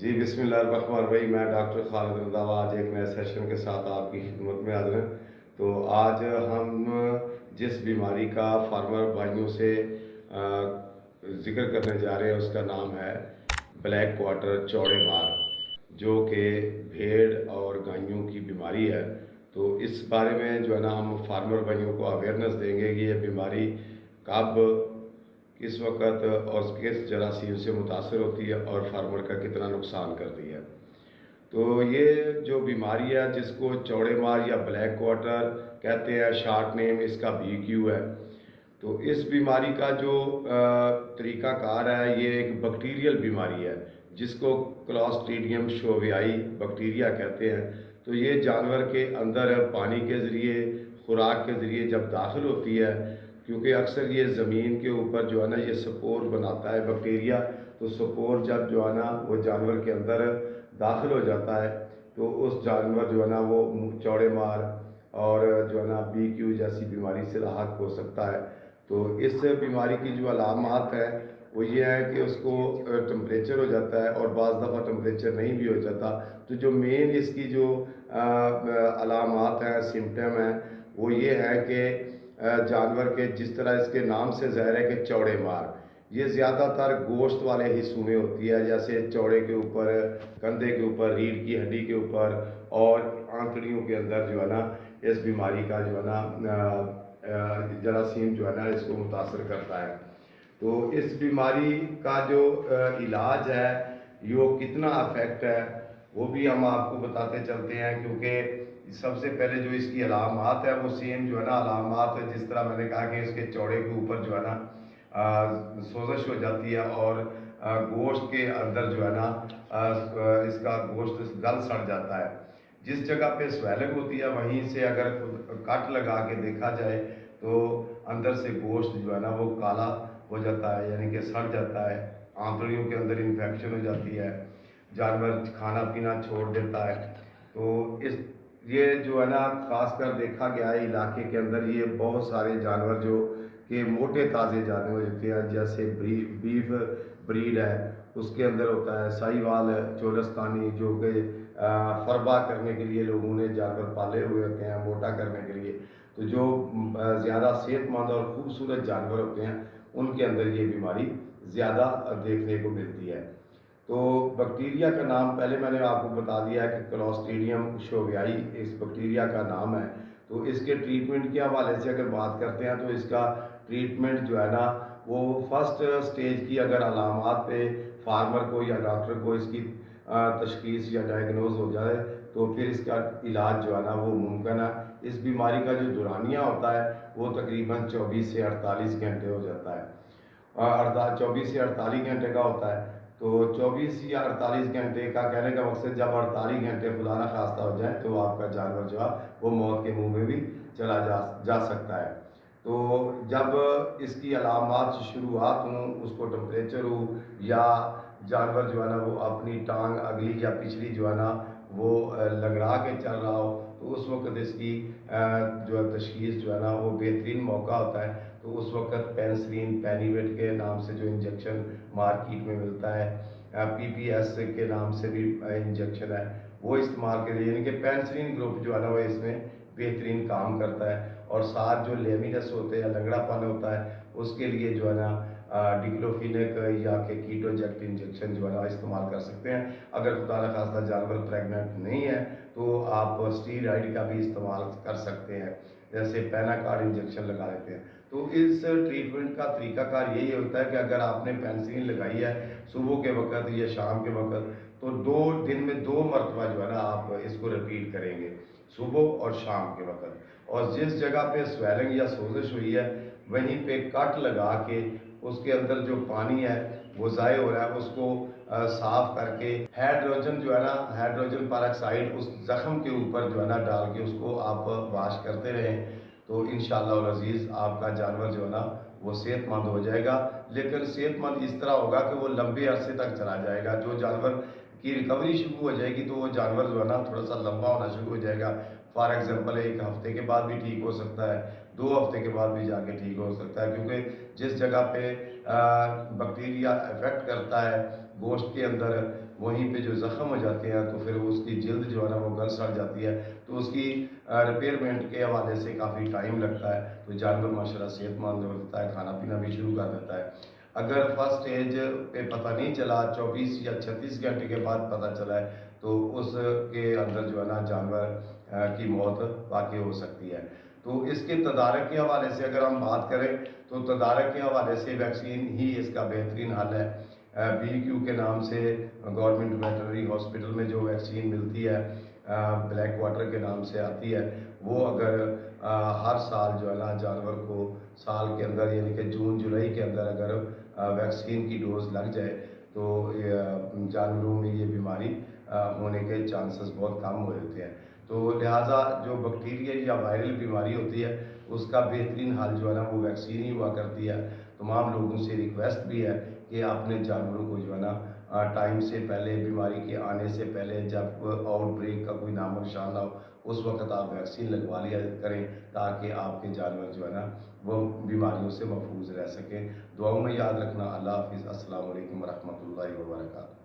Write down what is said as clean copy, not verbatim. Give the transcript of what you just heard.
جی بسم اللہ الرحمن الرحیم۔ میں ڈاکٹر خالد رضا آج ایک نئے سیشن کے ساتھ آپ کی خدمت میں حاضر ہیں۔ تو آج ہم جس بیماری کا فارمر بھائیوں سے ذکر کرنے جا رہے ہیں اس کا نام ہے بلیک کوارٹر چوڑے مار، جو کہ بھیڑ اور گائیوں کی بیماری ہے۔ تو اس بارے میں جو ہے نا ہم فارمر بھائیوں کو اویئرنیس دیں گے کہ یہ بیماری کب، کس وقت اور کس جراثیم سے متاثر ہوتی ہے اور فارمر کا کتنا نقصان کرتی ہے۔ تو یہ جو بیماری ہے جس کو چوڑے مار یا بلیک کوارٹر کہتے ہیں، شارٹ نیم اس کا BQ ہے۔ تو اس بیماری کا جو طریقہ کار ہے، یہ ایک بیکٹیریل بیماری ہے جس کو کلاسٹریڈیم شوویائی بیکٹیریا کہتے ہیں۔ تو یہ جانور کے اندر پانی کے ذریعے، خوراک کے ذریعے جب داخل ہوتی ہے، کیونکہ اکثر یہ زمین کے اوپر جو ہے نا یہ سپور بناتا ہے بیکٹیریا، تو سپور جب جو ہے نا وہ جانور کے اندر داخل ہو جاتا ہے تو اس جانور جو ہے نا وہ چوڑے مار اور جو ہے نا BQ جیسی بیماری سے لاحق ہو سکتا ہے۔ تو اس بیماری کی جو علامات ہیں وہ یہ ہے کہ اس کو ٹمپریچر ہو جاتا ہے اور بعض دفعہ ٹمپریچر نہیں بھی ہو جاتا۔ تو جو مین اس کی جو علامات ہیں، سمٹم ہیں، وہ یہ ہے کہ جانور کے جس طرح اس کے نام سے ظاہر ہے کہ چوڑے مار، یہ زیادہ تر گوشت والے حصوں میں ہوتی ہے، جیسے چوڑے کے اوپر، کندھے کے اوپر، ریڑھ کی ہڈی کے اوپر اور آنتڑیوں کے اندر جو ہے نا اس بیماری کا جو ہے نا جراثیم جو ہے نا اس کو متاثر کرتا ہے۔ تو اس بیماری کا جو علاج ہے، یہ کتنا افیکٹ ہے وہ بھی ہم آپ کو بتاتے چلتے ہیں، کیونکہ سب سے پہلے جو اس کی علامات ہے وہ سیم جو ہے نا علامات ہے، جس طرح میں نے کہا کہ اس کے چوڑے کے اوپر جو ہے نا سوزش ہو جاتی ہے اور گوشت کے اندر جو ہے نا اس کا گوشت گل سڑ جاتا ہے۔ جس جگہ پہ سویلنگ ہوتی ہے وہیں سے اگر کٹ لگا کے دیکھا جائے تو اندر سے گوشت جو ہے نا وہ کالا ہو جاتا ہے، یعنی کہ سڑ جاتا ہے، آنتڑیوں کے اندر انفیکشن ہو جاتی ہے، جانور کھانا پینا چھوڑ دیتا ہے۔ تو یہ جو ہے نا خاص کر دیکھا گیا ہے علاقے کے اندر، یہ بہت سارے جانور جو کہ موٹے تازے جانور ہوتے ہیں، جیسے بیف بریڈ ہے اس کے اندر ہوتا ہے، ساہیوال چولستانی جو کہ فربا کرنے کے لیے لوگوں نے جانور پالے ہوئے ہوتے ہیں، موٹا کرنے کے لیے۔ تو جو زیادہ صحت مند اور خوبصورت جانور ہوتے ہیں ان کے اندر یہ بیماری زیادہ دیکھنے کو ملتی ہے۔ تو بیکٹیریا کا نام پہلے میں نے آپ کو بتا دیا ہے کہ کلاسٹریڈیم شوویائی اس بیکٹیریا کا نام ہے۔ تو اس کے ٹریٹمنٹ کے حوالے سے اگر بات کرتے ہیں تو اس کا ٹریٹمنٹ جو ہے نا وہ فرسٹ سٹیج کی اگر علامات پہ فارمر کو یا ڈاکٹر کو اس کی تشخیص یا ڈائگنوز ہو جائے تو پھر اس کا علاج جو ہے نا وہ ممکن ہے۔ اس بیماری کا جو دورانیہ ہوتا ہے وہ تقریباً 24 سے 48 گھنٹے ہو جاتا ہے، 24 سے 48 گھنٹے کا ہوتا ہے۔ تو 24 یا 48 گھنٹے کا کہنے کا مقصد جب 48 گھنٹے خدا نہ خواستہ ہو جائیں تو آپ کا جانور جو ہے وہ موت کے منہ میں بھی چلا جا سکتا ہے۔ تو جب اس کی علامات شروعات ہوں، اس کو ٹمپریچر ہو یا جانور جو ہے نا وہ اپنی ٹانگ اگلی یا پچھلی جو ہے نا وہ لنگڑا کے چل رہا ہو، تو اس وقت اس کی جو ہے تشخیص جو ہے نا وہ بہترین موقع ہوتا ہے۔ تو اس وقت پینسلین پینیویٹ کے نام سے جو انجیکشن مارکیٹ میں ملتا ہے، PPS کے نام سے بھی انجیکشن ہے، وہ استعمال کریں، یعنی کہ پینسلین گروپ جو ہے نا وہ اس میں بہترین کام کرتا ہے۔ اور ساتھ جو لیمینس ہوتے ہیں، لنگڑا پن ہوتا ہے، اس کے لیے جو ہے نا ڈیکلوفینک یا کہ کیٹوجیکٹ انجیکشن جو ہے نا استعمال کر سکتے ہیں۔ اگر خدا نخواستہ جانور پریگننٹ نہیں ہے تو آپ اسٹیرائڈ کا بھی استعمال کر سکتے ہیں، جیسے پیناکارڈ انجیکشن لگا لیتے ہیں۔ تو اس ٹریٹمنٹ کا طریقہ کار یہی ہوتا ہے کہ اگر آپ نے پینسلین لگائی ہے صبح کے وقت یا شام کے وقت تو 2 دن میں 2 مرتبہ جو ہے نا آپ اس کو رپیٹ کریں گے، صبح اور شام کے وقت۔ اور جس جگہ پہ سویلنگ یا سوزش ہوئی ہے وہیں پہ کٹ لگا کے اس کے اندر جو پانی ہے وہ ضائع ہو رہا ہے اس کو صاف کر کے ہائیڈروجن جو ہے نا، ہائیڈروجن پر آکسائڈ اس زخم کے اوپر جو ہے نا ڈال کے اس کو آپ واش کرتے رہیں، تو انشاءاللہ العزیز آپ کا جانور جو ہے نا وہ صحت مند ہو جائے گا۔ لیکن صحت مند اس طرح ہوگا کہ وہ لمبے عرصے تک چلا جائے گا۔ جو جانور کی ریکوری شروع ہو جائے گی تو وہ جانور جو ہے نا تھوڑا سا لمبا ہونا شروع ہو جائے گا، فار ایگزامپل 1 ہفتے کے بعد بھی ٹھیک ہو سکتا ہے، 2 ہفتے کے بعد بھی جا کے ٹھیک ہو سکتا ہے، کیونکہ جس جگہ پہ بیکٹیریا افیکٹ کرتا ہے گوشت کے اندر، وہیں پہ جو زخم ہو جاتے ہیں تو پھر اس کی جلد جو ہے نا وہ گل سڑ جاتی ہے، تو اس کی ریپیئرمنٹ کے حوالے سے کافی ٹائم لگتا ہے، تو جانور ماشاءاللہ صحت مند ہوتا ہے، کھانا پینا بھی شروع کر دیتا ہے۔ اگر فرسٹ اسٹیج پہ پتہ نہیں چلا، 24 یا 36 گھنٹے کے بعد پتہ چلا ہے، تو اس کے اندر جو ہے نا جانور کی موت واقع ہو سکتی ہے۔ تو اس کے تدارک کے حوالے سے اگر ہم بات کریں تو تدارک کے حوالے سے ویکسین ہی اس کا بہترین حل ہے۔ بی کیو کے نام سے گورنمنٹ ویٹرنری ہاسپٹل میں جو ویکسین ملتی ہے، بلیک واٹر کے نام سے آتی ہے، وہ اگر ہر سال جو ہے نا جانور کو سال کے اندر یعنی کہ جون جولائی کے اندر اگر ویکسین کی ڈوز لگ جائے تو جانوروں میں یہ بیماری ہونے کے چانسز بہت کم ہو جاتے ہیں۔ تو لہٰذا جو بیکٹیریل یا وائرل بیماری ہوتی ہے اس کا بہترین حل جو ہے نا وہ ویکسین ہی ہوا کرتی ہے۔ تمام لوگوں سے ریکویسٹ بھی ہے کہ اپنے جانوروں کو جو ہے نا ٹائم سے پہلے، بیماری کے آنے سے پہلے، جب آؤٹ بریک کا کوئی نام و نشان نہ ہو، اس وقت آپ ویکسین لگوا لیا کریں تاکہ آپ کے جانور جو ہے نا وہ بیماریوں سے محفوظ رہ سکیں۔ دعاؤں میں یاد رکھنا۔ اللہ حافظ۔ السلام علیکم ورحمۃ اللہ وبرکاتہ۔